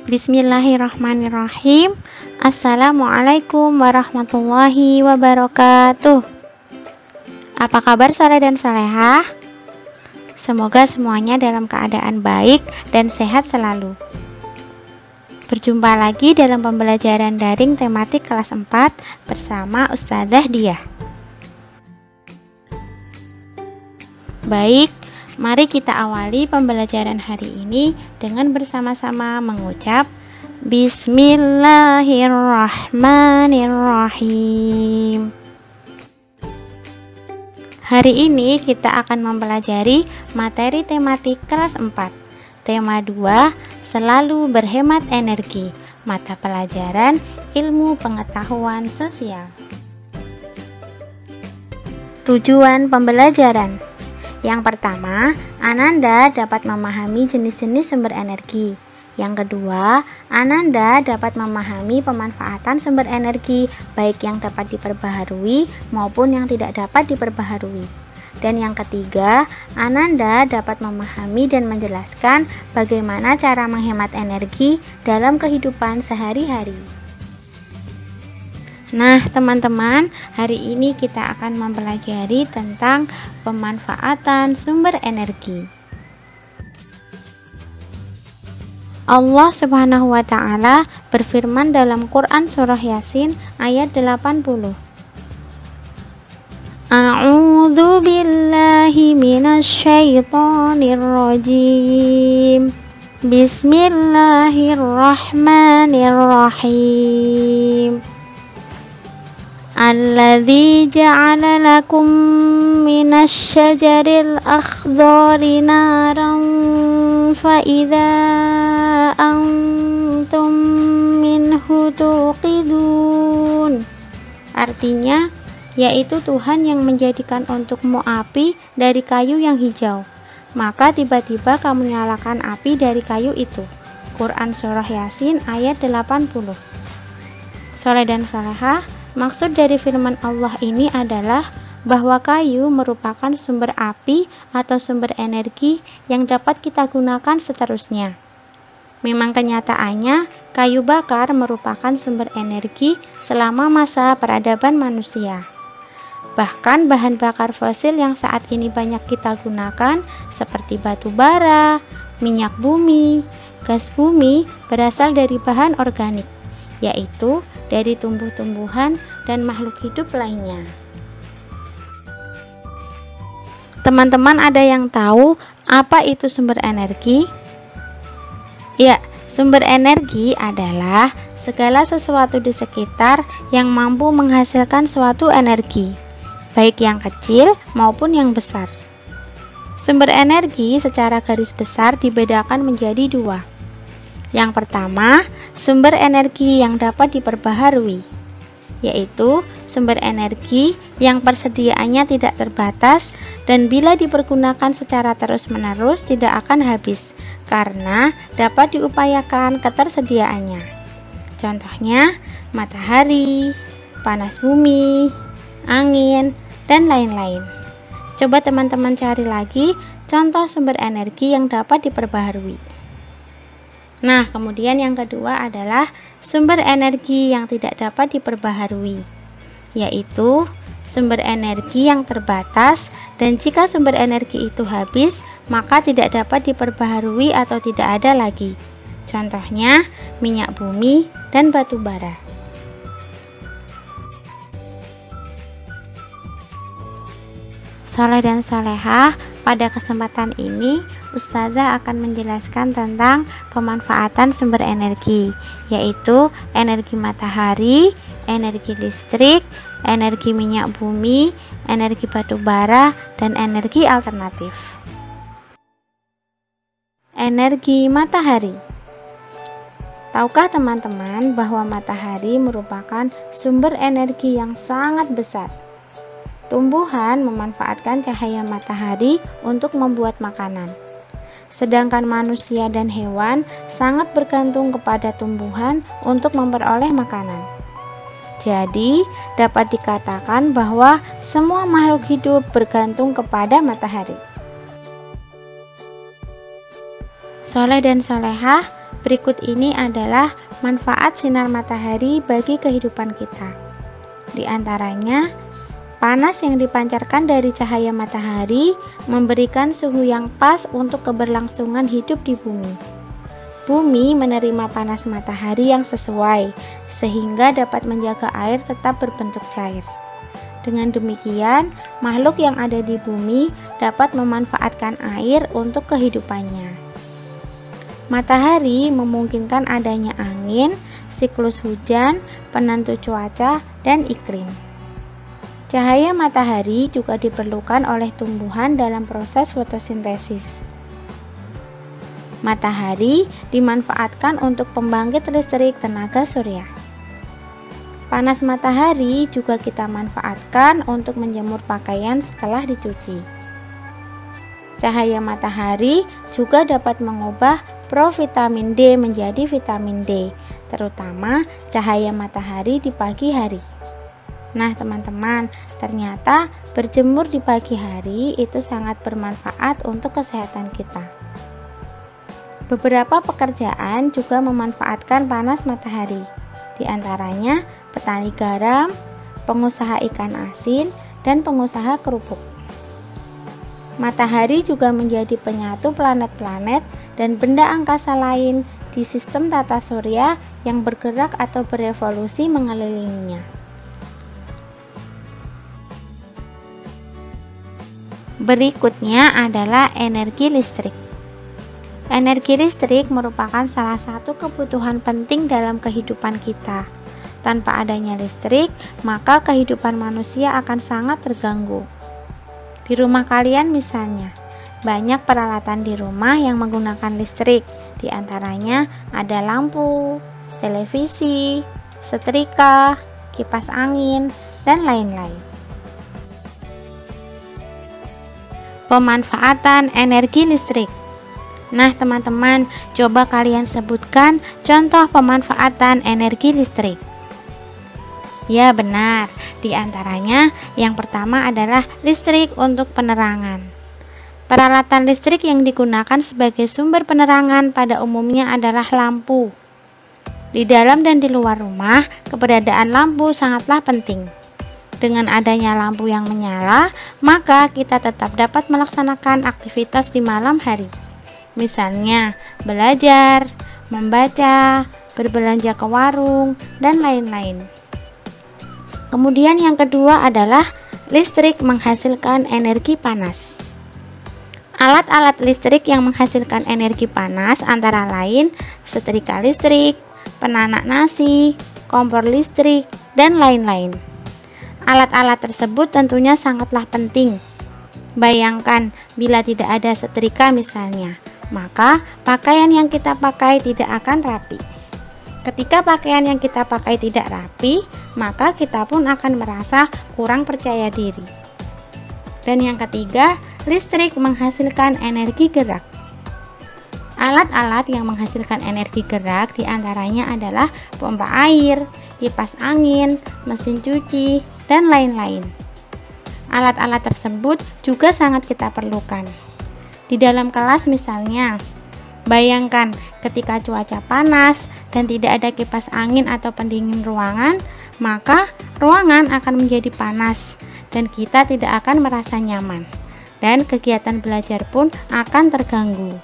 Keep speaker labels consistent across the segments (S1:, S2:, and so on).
S1: Bismillahirrahmanirrahim. Assalamualaikum warahmatullahi wabarakatuh. Apa kabar saleh dan salehah? Semoga semuanya dalam keadaan baik dan sehat selalu. Berjumpa lagi dalam pembelajaran daring tematik kelas 4 bersama Ustadzah Diah. Baik, mari kita awali pembelajaran hari ini dengan bersama-sama mengucap Bismillahirrahmanirrahim. Hari ini kita akan mempelajari materi tematik kelas 4. Tema 2, selalu berhemat energi. Mata pelajaran Ilmu Pengetahuan Sosial. Tujuan pembelajaran. Yang pertama, Ananda dapat memahami jenis-jenis sumber energi. Yang kedua, Ananda dapat memahami pemanfaatan sumber energi, baik yang dapat diperbaharui maupun yang tidak dapat diperbaharui. Dan yang ketiga, Ananda dapat memahami dan menjelaskan bagaimana cara menghemat energi dalam kehidupan sehari-hari. Nah, teman-teman, hari ini kita akan mempelajari tentang pemanfaatan sumber energi. Allah Subhanahu wa Ta'ala berfirman dalam Quran Surah Yasin ayat 80. A'udzu billahi minasyaitonir rajim. Bismillahirrahmanirrahim. Alladzi ja'ala lakum minasyajaril akhdari naran fa idza antum minhu tuqidun. Artinya, yaitu Tuhan yang menjadikan untukmu api dari kayu yang hijau, maka tiba-tiba kamu nyalakan api dari kayu itu. Quran Surah Yasin ayat 80. Saleh dan salehah, maksud dari firman Allah ini adalah bahwa kayu merupakan sumber api atau sumber energi yang dapat kita gunakan seterusnya. Memang kenyataannya, kayu bakar merupakan sumber energi selama masa peradaban manusia. Bahkan bahan bakar fosil yang saat ini banyak kita gunakan seperti batu bara, minyak bumi, gas bumi berasal dari bahan organik, yaitu dari tumbuh-tumbuhan dan makhluk hidup lainnya. Teman-teman ada yang tahu apa itu sumber energi? Ya, sumber energi adalah segala sesuatu di sekitar yang mampu menghasilkan suatu energi, baik yang kecil maupun yang besar. Sumber energi secara garis besar dibedakan menjadi dua. Yang pertama, sumber energi yang dapat diperbaharui, yaitu sumber energi yang persediaannya tidak terbatas dan bila dipergunakan secara terus-menerus tidak akan habis karena dapat diupayakan ketersediaannya. Contohnya, matahari, panas bumi, angin, dan lain-lain. Coba teman-teman cari lagi contoh sumber energi yang dapat diperbaharui. Nah, kemudian yang kedua adalah sumber energi yang tidak dapat diperbaharui, yaitu sumber energi yang terbatas dan jika sumber energi itu habis, maka tidak dapat diperbaharui atau tidak ada lagi. Contohnya, minyak bumi dan batu bara. Saleh dan salehah, pada kesempatan ini Ustazah akan menjelaskan tentang pemanfaatan sumber energi, yaitu energi matahari, energi listrik, energi minyak bumi, energi batu bara, dan energi alternatif. Energi matahari. Tahukah teman-teman bahwa matahari merupakan sumber energi yang sangat besar? Tumbuhan memanfaatkan cahaya matahari untuk membuat makanan. Sedangkan manusia dan hewan sangat bergantung kepada tumbuhan untuk memperoleh makanan. Jadi, dapat dikatakan bahwa semua makhluk hidup bergantung kepada matahari. Saleh dan salehah, Berikut ini adalah manfaat sinar matahari bagi kehidupan kita. Di antaranya, panas yang dipancarkan dari cahaya matahari memberikan suhu yang pas untuk keberlangsungan hidup di bumi. Bumi menerima panas matahari yang sesuai, sehingga dapat menjaga air tetap berbentuk cair. Dengan demikian, makhluk yang ada di bumi dapat memanfaatkan air untuk kehidupannya. Matahari memungkinkan adanya angin, siklus hujan, penentu cuaca, dan iklim. Cahaya matahari juga diperlukan oleh tumbuhan dalam proses fotosintesis. Matahari dimanfaatkan untuk pembangkit listrik tenaga surya. Panas matahari juga kita manfaatkan untuk menjemur pakaian setelah dicuci. Cahaya matahari juga dapat mengubah provitamin D menjadi vitamin D, terutama cahaya matahari di pagi hari. Nah, teman-teman, ternyata berjemur di pagi hari itu sangat bermanfaat untuk kesehatan kita. Beberapa pekerjaan juga memanfaatkan panas matahari, di antaranya petani garam, pengusaha ikan asin, dan pengusaha kerupuk. Matahari juga menjadi penyatu planet-planet dan benda angkasa lain di sistem tata surya yang bergerak atau berevolusi mengelilinginya. Berikutnya adalah energi listrik. Energi listrik merupakan salah satu kebutuhan penting dalam kehidupan kita. Tanpa adanya listrik, maka kehidupan manusia akan sangat terganggu. Di rumah kalian misalnya, banyak peralatan di rumah yang menggunakan listrik. Di antaranya ada lampu, televisi, setrika, kipas angin, dan lain-lain. Pemanfaatan energi listrik. Nah, teman-teman, coba kalian sebutkan contoh pemanfaatan energi listrik. Ya, benar. Di antaranya, yang pertama adalah listrik untuk penerangan. Peralatan listrik yang digunakan sebagai sumber penerangan pada umumnya adalah lampu. Di dalam dan di luar rumah, keberadaan lampu sangatlah penting. Dengan adanya lampu yang menyala, maka kita tetap dapat melaksanakan aktivitas di malam hari. Misalnya, belajar, membaca, berbelanja ke warung, dan lain-lain. Kemudian yang kedua adalah listrik menghasilkan energi panas. Alat-alat listrik yang menghasilkan energi panas antara lain setrika listrik, penanak nasi, kompor listrik, dan lain-lain. Alat-alat tersebut tentunya sangatlah penting. Bayangkan bila tidak ada setrika misalnya, maka pakaian yang kita pakai tidak akan rapi. Ketika pakaian yang kita pakai tidak rapi, maka kita pun akan merasa kurang percaya diri. Dan yang ketiga, listrik menghasilkan energi gerak. Alat-alat yang menghasilkan energi gerak diantaranya adalah pompa air, kipas angin, mesin cuci, dan lain-lain. Alat-alat tersebut juga sangat kita perlukan. Di dalam kelas misalnya, bayangkan ketika cuaca panas dan tidak ada kipas angin atau pendingin ruangan, maka ruangan akan menjadi panas dan kita tidak akan merasa nyaman, dan kegiatan belajar pun akan terganggu.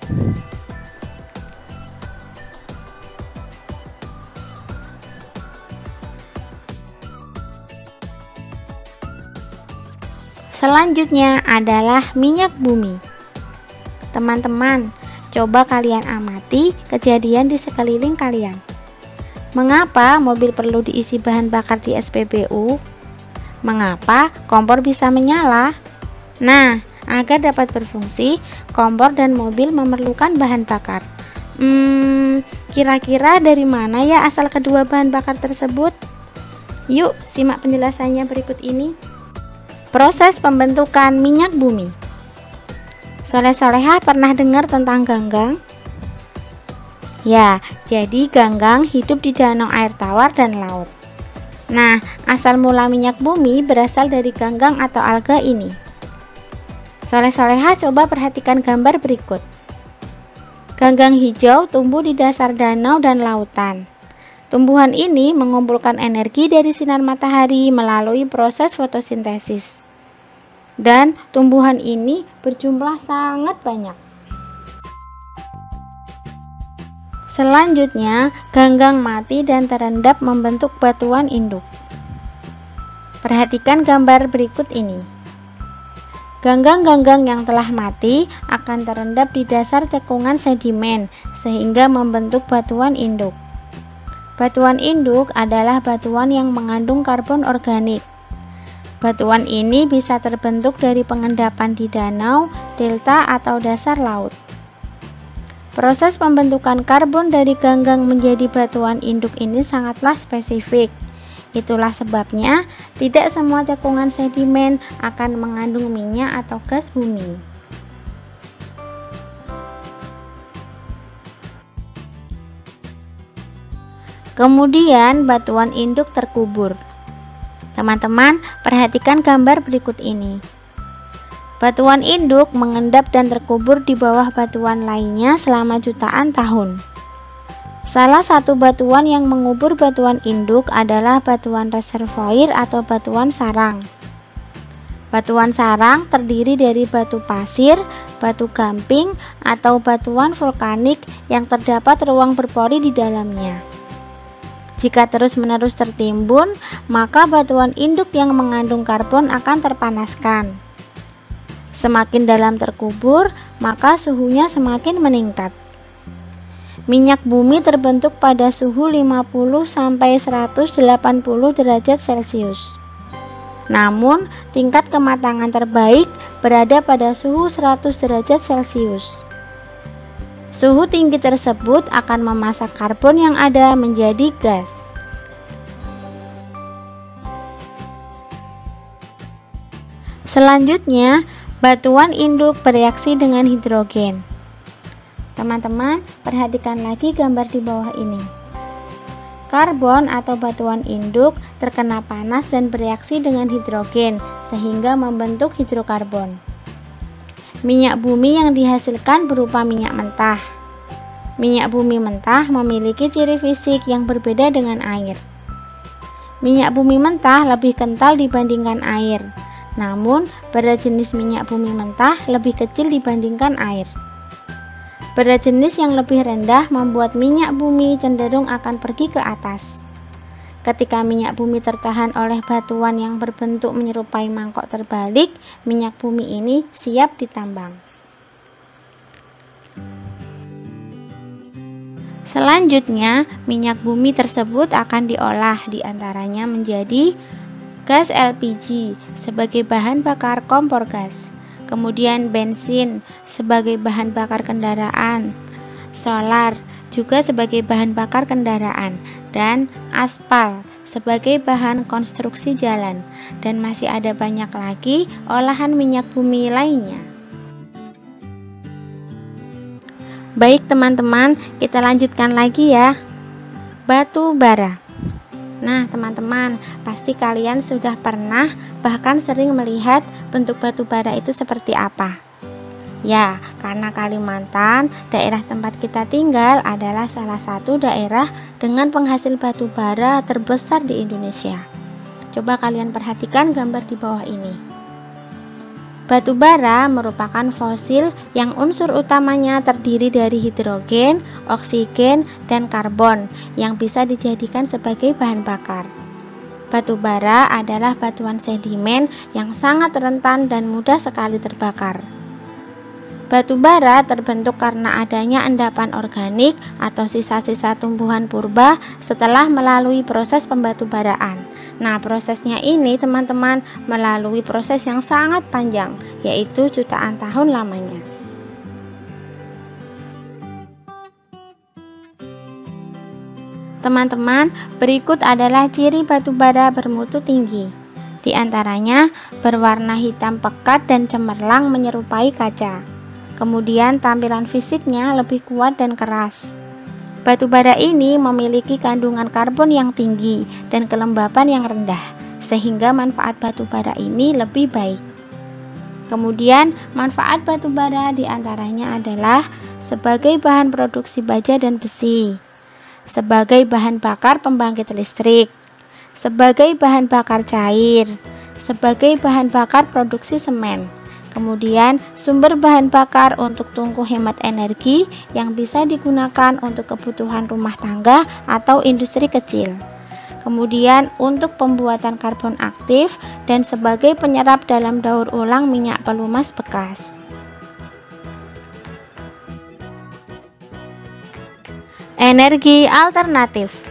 S1: Selanjutnya adalah minyak bumi. Teman-teman, coba kalian amati kejadian di sekeliling kalian. Mengapa mobil perlu diisi bahan bakar di SPBU? Mengapa kompor bisa menyala? Nah, agar dapat berfungsi, kompor dan mobil memerlukan bahan bakar. Kira-kira dari mana ya asal kedua bahan bakar tersebut? Yuk, simak penjelasannya berikut ini. Proses pembentukan minyak bumi. Soleh-solehah pernah dengar tentang ganggang? Ya, jadi ganggang hidup di danau air tawar dan laut. Nah, asal mula minyak bumi berasal dari ganggang atau alga ini. Soleh-solehah coba perhatikan gambar berikut. Ganggang hijau tumbuh di dasar danau dan lautan. Tumbuhan ini mengumpulkan energi dari sinar matahari melalui proses fotosintesis. Dan tumbuhan ini berjumlah sangat banyak. Selanjutnya, ganggang mati dan terendap membentuk batuan induk. Perhatikan gambar berikut ini. Ganggang-ganggang yang telah mati akan terendap di dasar cekungan sedimen sehingga membentuk batuan induk. Batuan induk adalah batuan yang mengandung karbon organik. Batuan ini bisa terbentuk dari pengendapan di danau, delta, atau dasar laut. Proses pembentukan karbon dari ganggang menjadi batuan induk ini sangatlah spesifik. Itulah sebabnya tidak semua cekungan sedimen akan mengandung minyak atau gas bumi. Kemudian batuan induk terkubur. Teman-teman, perhatikan gambar berikut ini. Batuan induk mengendap dan terkubur di bawah batuan lainnya selama jutaan tahun. Salah satu batuan yang mengubur batuan induk adalah batuan reservoir atau batuan sarang. Batuan sarang terdiri dari batu pasir, batu gamping, atau batuan vulkanik yang terdapat ruang berpori di dalamnya. Jika terus-menerus tertimbun, maka batuan induk yang mengandung karbon akan terpanaskan. Semakin dalam terkubur, maka suhunya semakin meningkat. Minyak bumi terbentuk pada suhu 50–180 derajat Celcius. Namun, tingkat kematangan terbaik berada pada suhu 100 derajat Celcius. Suhu tinggi tersebut akan memasak karbon yang ada menjadi gas. Selanjutnya, batuan induk bereaksi dengan hidrogen. Teman-teman, perhatikan lagi gambar di bawah ini. Karbon atau batuan induk terkena panas dan bereaksi dengan hidrogen sehingga membentuk hidrokarbon. Minyak bumi yang dihasilkan berupa minyak mentah. Minyak bumi mentah memiliki ciri fisik yang berbeda dengan air. Minyak bumi mentah lebih kental dibandingkan air. Namun, pada jenis minyak bumi mentah lebih kecil dibandingkan air. Pada jenis yang lebih rendah membuat minyak bumi cenderung akan pergi ke atas. Ketika minyak bumi tertahan oleh batuan yang berbentuk menyerupai mangkok terbalik, minyak bumi ini siap ditambang. Selanjutnya, minyak bumi tersebut akan diolah diantaranya menjadi gas LPG sebagai bahan bakar kompor gas, kemudian bensin sebagai bahan bakar kendaraan, solar juga sebagai bahan bakar kendaraan, dan aspal sebagai bahan konstruksi jalan, dan masih ada banyak lagi olahan minyak bumi lainnya. Baik teman-teman, kita lanjutkan lagi ya. Batu bara. Nah teman-teman, pasti kalian sudah pernah bahkan sering melihat bentuk batu bara itu seperti apa. Ya, karena Kalimantan, daerah tempat kita tinggal adalah salah satu daerah dengan penghasil batu bara terbesar di Indonesia. Coba kalian perhatikan gambar di bawah ini. Batu bara merupakan fosil yang unsur utamanya terdiri dari hidrogen, oksigen, dan karbon yang bisa dijadikan sebagai bahan bakar. Batu bara adalah batuan sedimen yang sangat rentan dan mudah sekali terbakar. Batu bara terbentuk karena adanya endapan organik atau sisa-sisa tumbuhan purba setelah melalui proses pembatubaraan. Nah, prosesnya ini teman-teman melalui proses yang sangat panjang, yaitu jutaan tahun lamanya. Teman-teman, berikut adalah ciri batu bara bermutu tinggi. Di antaranya, berwarna hitam pekat dan cemerlang menyerupai kaca. Kemudian tampilan fisiknya lebih kuat dan keras. Batu bara ini memiliki kandungan karbon yang tinggi dan kelembapan yang rendah, sehingga manfaat batu bara ini lebih baik. Kemudian, manfaat batu bara diantaranya adalah sebagai bahan produksi baja dan besi, sebagai bahan bakar pembangkit listrik, sebagai bahan bakar cair, sebagai bahan bakar produksi semen. Kemudian sumber bahan bakar untuk tungku hemat energi yang bisa digunakan untuk kebutuhan rumah tangga atau industri kecil. Kemudian untuk pembuatan karbon aktif dan sebagai penyerap dalam daur ulang minyak pelumas bekas. Energi alternatif.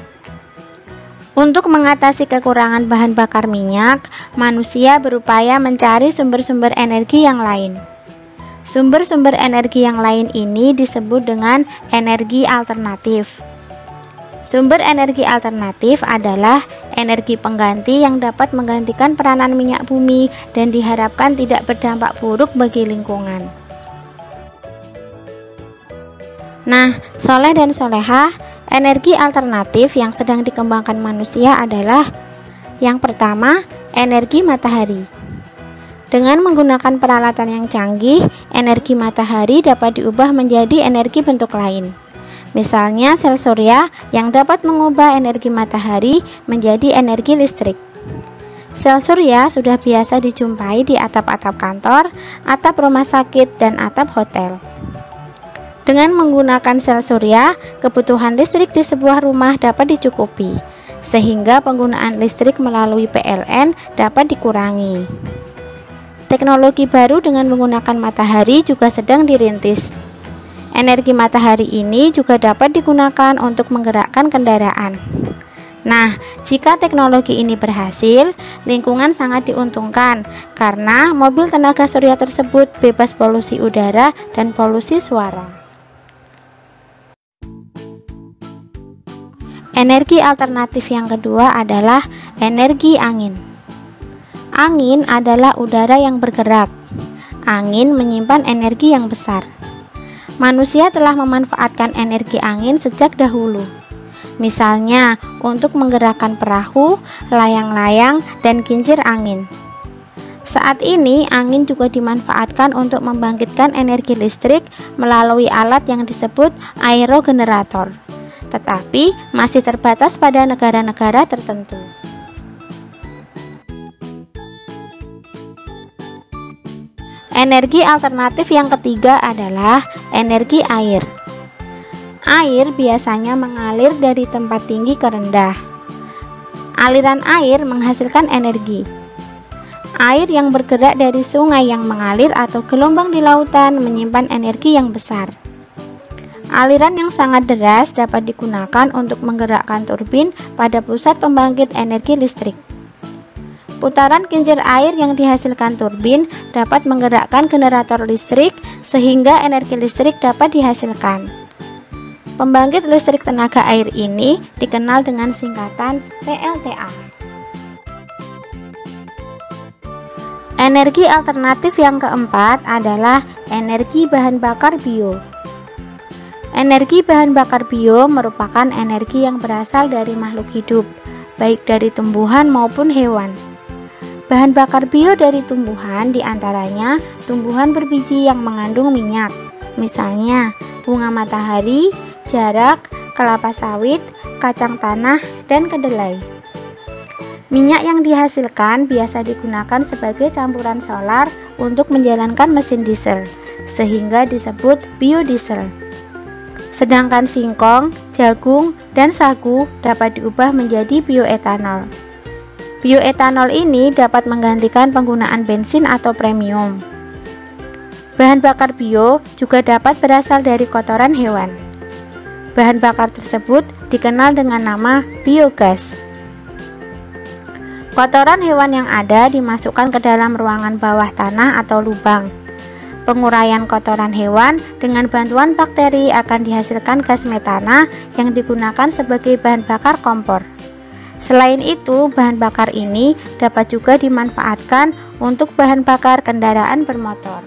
S1: Untuk mengatasi kekurangan bahan bakar minyak, manusia berupaya mencari sumber-sumber energi yang lain. Sumber-sumber energi yang lain ini disebut dengan energi alternatif. Sumber energi alternatif adalah energi pengganti yang dapat menggantikan peranan minyak bumi dan diharapkan tidak berdampak buruk bagi lingkungan. Nah, soleh dan solehah, energi alternatif yang sedang dikembangkan manusia adalah yang pertama, energi matahari. Dengan menggunakan peralatan yang canggih, energi matahari dapat diubah menjadi energi bentuk lain. Misalnya sel surya yang dapat mengubah energi matahari menjadi energi listrik. Sel surya sudah biasa dijumpai di atap-atap kantor, atap rumah sakit, dan atap hotel. Dengan menggunakan sel surya, kebutuhan listrik di sebuah rumah dapat dicukupi, sehingga penggunaan listrik melalui PLN dapat dikurangi. Teknologi baru dengan menggunakan matahari juga sedang dirintis. Energi matahari ini juga dapat digunakan untuk menggerakkan kendaraan. Nah, jika teknologi ini berhasil, lingkungan sangat diuntungkan karena mobil tenaga surya tersebut bebas polusi udara dan polusi suara. Energi alternatif yang kedua adalah energi angin. Angin adalah udara yang bergerak. Angin menyimpan energi yang besar. Manusia telah memanfaatkan energi angin sejak dahulu. Misalnya, untuk menggerakkan perahu, layang-layang, dan kincir angin. Saat ini, angin juga dimanfaatkan untuk membangkitkan energi listrik melalui alat yang disebut aerogenerator. Tetapi masih terbatas pada negara-negara tertentu. Energi alternatif yang ketiga adalah energi air. Air biasanya mengalir dari tempat tinggi ke rendah. Aliran air menghasilkan energi. Air yang bergerak dari sungai yang mengalir atau gelombang di lautan menyimpan energi yang besar. Aliran yang sangat deras dapat digunakan untuk menggerakkan turbin pada pusat pembangkit energi listrik. Putaran kincir air yang dihasilkan turbin dapat menggerakkan generator listrik sehingga energi listrik dapat dihasilkan. Pembangkit listrik tenaga air ini dikenal dengan singkatan PLTA. Energi alternatif yang keempat adalah energi bahan bakar bio. Energi bahan bakar bio merupakan energi yang berasal dari makhluk hidup, baik dari tumbuhan maupun hewan. Bahan bakar bio dari tumbuhan diantaranya tumbuhan berbiji yang mengandung minyak, misalnya bunga matahari, jarak, kelapa sawit, kacang tanah, dan kedelai. Minyak yang dihasilkan biasa digunakan sebagai campuran solar untuk menjalankan mesin diesel, sehingga disebut biodiesel. Sedangkan singkong, jagung, dan sagu dapat diubah menjadi bioetanol. Bioetanol ini dapat menggantikan penggunaan bensin atau premium. Bahan bakar bio juga dapat berasal dari kotoran hewan. Bahan bakar tersebut dikenal dengan nama biogas. Kotoran hewan yang ada dimasukkan ke dalam ruangan bawah tanah atau lubang. Penguraian kotoran hewan dengan bantuan bakteri akan dihasilkan gas metana yang digunakan sebagai bahan bakar kompor. Selain itu, bahan bakar ini dapat juga dimanfaatkan untuk bahan bakar kendaraan bermotor.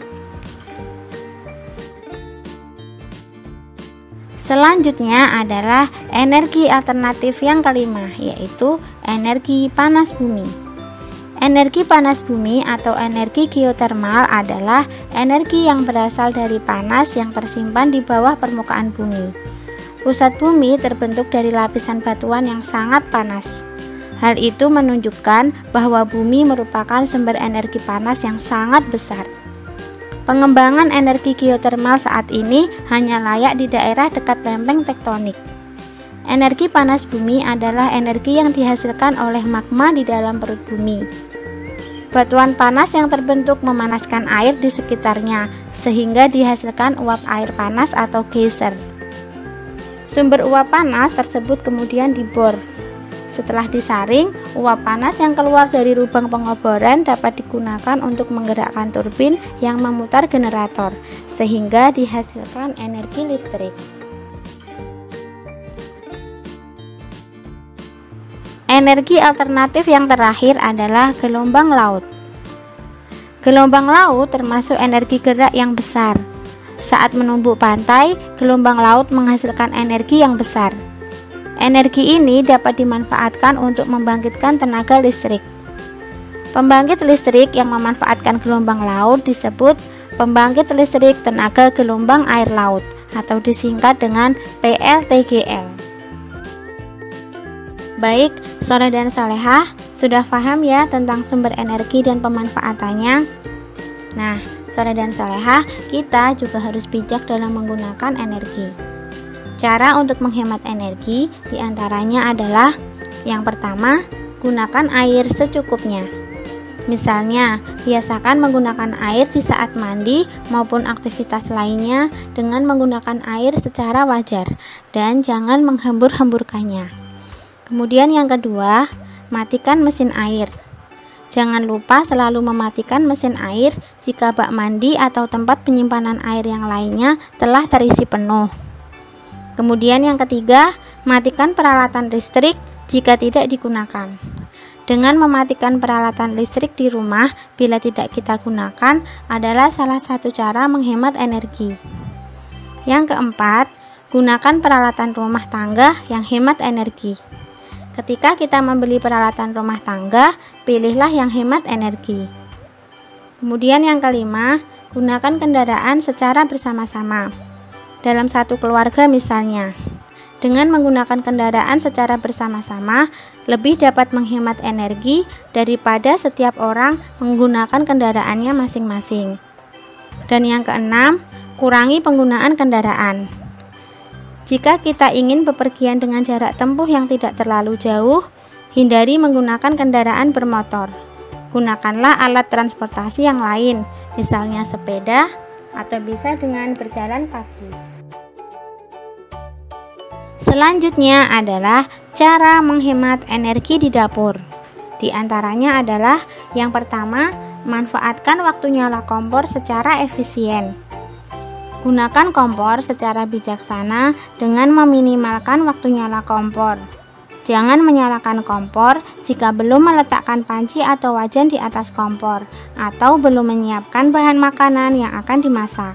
S1: Selanjutnya adalah energi alternatif yang kelima, yaitu energi panas bumi. Energi panas bumi atau energi geotermal adalah energi yang berasal dari panas yang tersimpan di bawah permukaan bumi. Pusat bumi terbentuk dari lapisan batuan yang sangat panas. Hal itu menunjukkan bahwa bumi merupakan sumber energi panas yang sangat besar. Pengembangan energi geotermal saat ini hanya layak di daerah dekat lempeng tektonik. Energi panas bumi adalah energi yang dihasilkan oleh magma di dalam perut bumi. Batuan panas yang terbentuk memanaskan air di sekitarnya, sehingga dihasilkan uap air panas atau geyser. Sumber uap panas tersebut kemudian dibor. Setelah disaring, uap panas yang keluar dari lubang pengoboran dapat digunakan untuk menggerakkan turbin yang memutar generator, sehingga dihasilkan energi listrik. Energi alternatif yang terakhir adalah gelombang laut. Gelombang laut termasuk energi gerak yang besar. Saat menumbuk pantai, gelombang laut menghasilkan energi yang besar. Energi ini dapat dimanfaatkan untuk membangkitkan tenaga listrik. Pembangkit listrik yang memanfaatkan gelombang laut disebut pembangkit listrik tenaga gelombang air laut atau disingkat dengan PLTGL. Baik, Soleh dan Solehah, sudah paham ya tentang sumber energi dan pemanfaatannya? Nah, Soleh dan Solehah, kita juga harus bijak dalam menggunakan energi. Cara untuk menghemat energi diantaranya adalah: yang pertama, gunakan air secukupnya. Misalnya, biasakan menggunakan air di saat mandi maupun aktivitas lainnya dengan menggunakan air secara wajar dan jangan menghambur-hamburkannya. Kemudian yang kedua, matikan mesin air. Jangan lupa selalu mematikan mesin air jika bak mandi atau tempat penyimpanan air yang lainnya telah terisi penuh. Kemudian yang ketiga, matikan peralatan listrik jika tidak digunakan. Dengan mematikan peralatan listrik di rumah bila tidak kita gunakan adalah salah satu cara menghemat energi. Yang keempat, gunakan peralatan rumah tangga yang hemat energi. Ketika kita membeli peralatan rumah tangga, pilihlah yang hemat energi. Kemudian yang kelima, gunakan kendaraan secara bersama-sama. Dalam satu keluarga misalnya, dengan menggunakan kendaraan secara bersama-sama, lebih dapat menghemat energi daripada setiap orang menggunakan kendaraannya masing-masing. Dan yang keenam, kurangi penggunaan kendaraan. Jika kita ingin bepergian dengan jarak tempuh yang tidak terlalu jauh, hindari menggunakan kendaraan bermotor. Gunakanlah alat transportasi yang lain, misalnya sepeda, atau bisa dengan berjalan kaki. Selanjutnya adalah cara menghemat energi di dapur. Di antaranya adalah: yang pertama, manfaatkan waktu nyala kompor secara efisien. Gunakan kompor secara bijaksana dengan meminimalkan waktu nyala kompor. Jangan menyalakan kompor jika belum meletakkan panci atau wajan di atas kompor atau belum menyiapkan bahan makanan yang akan dimasak.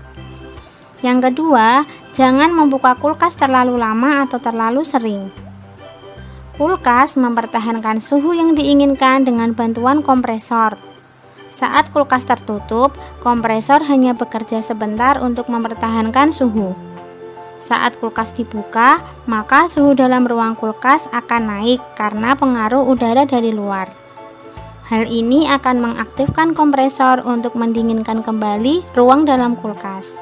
S1: Yang kedua, jangan membuka kulkas terlalu lama atau terlalu sering. Kulkas mempertahankan suhu yang diinginkan dengan bantuan kompresor. Saat kulkas tertutup, kompresor hanya bekerja sebentar untuk mempertahankan suhu. Saat kulkas dibuka, maka suhu dalam ruang kulkas akan naik karena pengaruh udara dari luar. Hal ini akan mengaktifkan kompresor untuk mendinginkan kembali ruang dalam kulkas.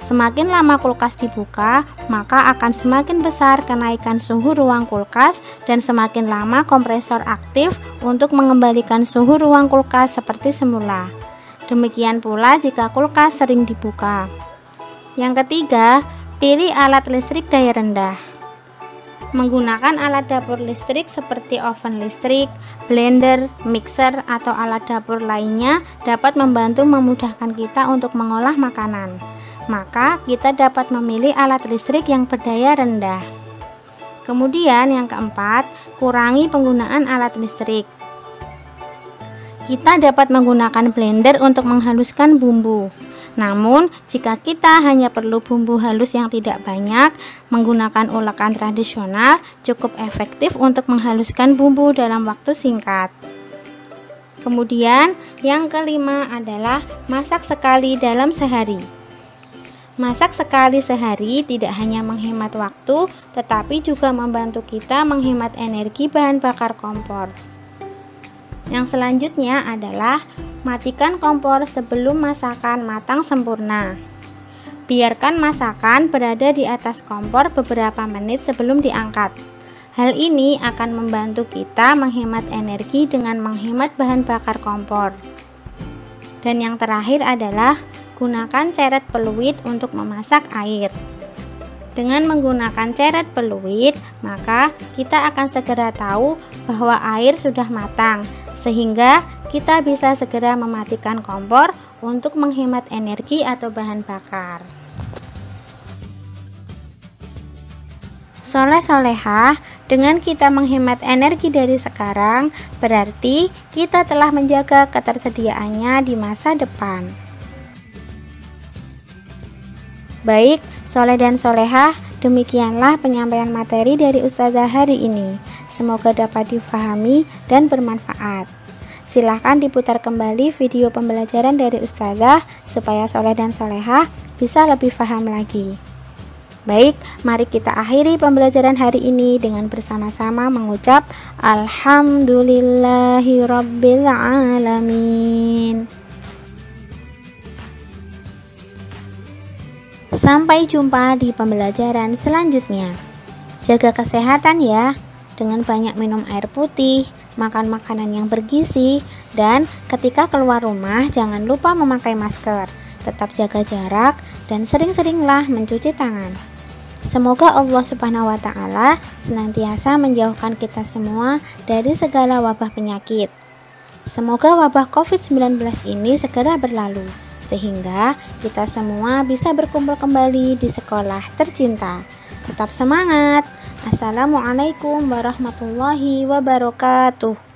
S1: Semakin lama kulkas dibuka, maka akan semakin besar kenaikan suhu ruang kulkas dan semakin lama kompresor aktif untuk mengembalikan suhu ruang kulkas seperti semula. Demikian pula jika kulkas sering dibuka. Yang ketiga, pilih alat listrik daya rendah. Menggunakan alat dapur listrik seperti oven listrik, blender, mixer, atau alat dapur lainnya dapat membantu memudahkan kita untuk mengolah makanan. Maka kita dapat memilih alat listrik yang berdaya rendah. Kemudian yang keempat, kurangi penggunaan alat listrik. Kita dapat menggunakan blender untuk menghaluskan bumbu. Namun, jika kita hanya perlu bumbu halus yang tidak banyak, menggunakan ulekan tradisional cukup efektif untuk menghaluskan bumbu dalam waktu singkat. Kemudian yang kelima adalah masak sekali dalam sehari. Masak sekali sehari tidak hanya menghemat waktu, tetapi juga membantu kita menghemat energi bahan bakar kompor. Yang selanjutnya adalah matikan kompor sebelum masakan matang sempurna. Biarkan masakan berada di atas kompor beberapa menit sebelum diangkat. Hal ini akan membantu kita menghemat energi dengan menghemat bahan bakar kompor. Dan yang terakhir adalah gunakan ceret peluit untuk memasak air. Dengan menggunakan ceret peluit, maka kita akan segera tahu bahwa air sudah matang, sehingga kita bisa segera mematikan kompor untuk menghemat energi atau bahan bakar. Soleh-solehah, dengan kita menghemat energi dari sekarang, berarti kita telah menjaga ketersediaannya di masa depan. Baik, soleh dan solehah, demikianlah penyampaian materi dari Ustazah hari ini. Semoga dapat difahami dan bermanfaat. Silahkan diputar kembali video pembelajaran dari Ustazah supaya soleh dan solehah bisa lebih paham lagi. Baik, mari kita akhiri pembelajaran hari ini dengan bersama-sama mengucap Alhamdulillahirabbil alamin. Sampai jumpa di pembelajaran selanjutnya. Jaga kesehatan ya, dengan banyak minum air putih, makan makanan yang bergizi, dan ketika keluar rumah jangan lupa memakai masker. Tetap jaga jarak dan sering-seringlah mencuci tangan. Semoga Allah Subhanahu wa Ta'ala senantiasa menjauhkan kita semua dari segala wabah penyakit. Semoga wabah COVID-19 ini segera berlalu, sehingga kita semua bisa berkumpul kembali di sekolah tercinta. Tetap semangat. Assalamualaikum warahmatullahi wabarakatuh.